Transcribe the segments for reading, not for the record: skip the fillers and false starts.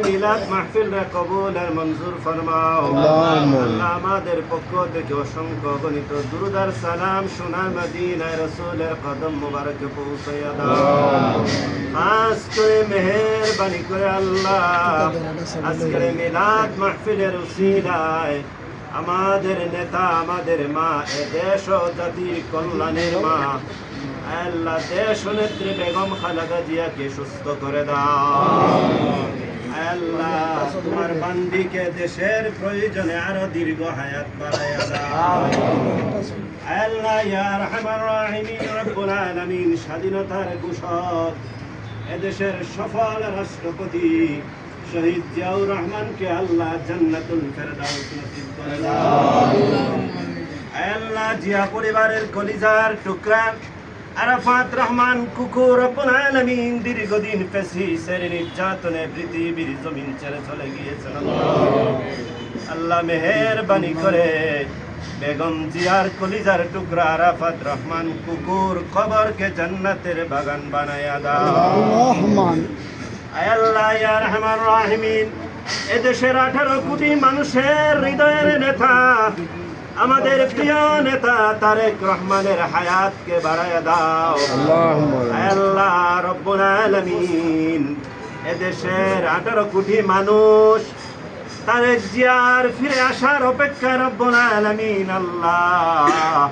মিলাদ মাহফিল রে কবুল আর মঞ্জুর ফরমাও। আল্লাহ আমাদের পক্ষ থেকে অসংখ্য গণিত দুরূদ আর সালাম সোনার মদিনায় রাসূলের কদম মুবারকে পৌঁছাইয়া দাও। খাস করে মেহেরবানি করে আল্লাহ আজকের মিলাদ মাহফিলের উসিলায় আমাদের নেতা, আমাদের মা, এ দেশ ও জাতির কল্যাণের মা আল্লাহ দেশ নেত্রী বেগম খালেদা জিয়াকে সুস্থ করে দাও। আল্লাহ তোমার বান্দিকে দেশের প্রয়োজনে আরো দীর্ঘ হায়াত বাড়াইয়া দাও। আল্লাহ ইয়া আরহামার রাহিমিন রব্বুল আলামিন স্বাধীনতার ঘোষক এদেশের সফল রাষ্ট্রপতি শহীদ জিয়াউর রহমানকে আল্লাহ জান্নাতুল ফেরদাউস নসিব করে দাও। আল্লাহ জিয়া পরিবারের কলিজার টুকরা আরাফাত রহমান কুকুর রব্বুল আলামিন দীর্ঘদিন ফ্যাসিস্টের নির্যাতনে পৃথিবীর জমিন ছেড়ে চলে গিয়েছেন। আল্লাহ মেহেরবানি করে বেগম জিয়ার কলিজার টুকরা আরাফাত রহমান কুকুর কবরকে জান্নাতের বাগান বানায়া দাও। আল্লাহ ইয়া আরহামার রাহিমিন এদেশের 18 কোটি মানুষের হৃদয়ের নেতা আমাদের প্রিয় নেতা তারেক রহমানের হায়াতকে বাড়ায়া দাও। আল্লাহ রব্বুল আলামিন এদেশের 18 কোটি মানুষ তারেক জিয়ার ফিরে আসার অপেক্ষায় রব্বুল আলামিন আল্লাহ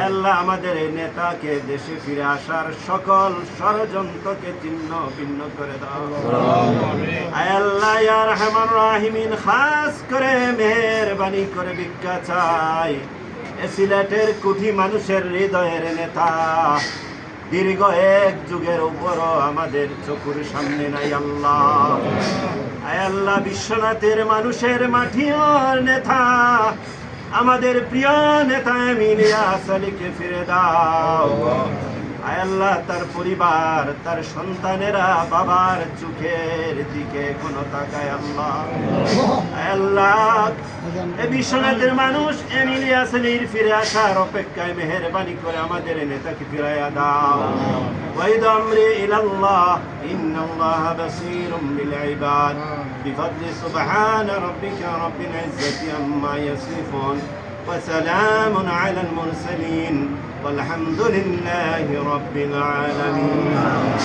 আল্লাহ আমাদের এই নেতাকে দেশে ফিরে আসার সকল ষড়যন্ত্রকে ছিন্ন ভিন্ন করে দাও। আল্লাহ ইয়া আরহামার রাহিমিন খাস করে মেহেরবানি করে ভিক্ষা চাই সিলেটের কোটি মানুষের হৃদয়ের নেতা দীর্ঘ 1 যুগের উপরও আমাদের চোখের সামনে নাই। আল্লাহ আল্লাহ বিশ্বনাথের মানুষের মাটির নেতা আমাদের প্রিয় নেতা ইলিয়াস আলীকে ফিরে দাও। আল্লাহ তার পরিবার তার সন্তানেরা বাবার চোখের দিকে কোনো তাকায়। আল্লাহ এই বিশ্বনাথের মানুষ ইলিয়াস আলীর ফিরে আসার অপেক্ষায় মেহেরবানি করে আমাদের নেতাকে ফিরাইয়া দাও। ওয়াইদ আমরি ইলাল্লাহ ইন্নাল্লাহা বাসীরুম বিল ইবাদ বিফadli সুবহান রাব্বিকা রাব্বিল ইজ্জাতি আম্মা ইয়াসিফুন ওয়া সালামুন আলাল মুরসালিন والحمد لله رب العالمين।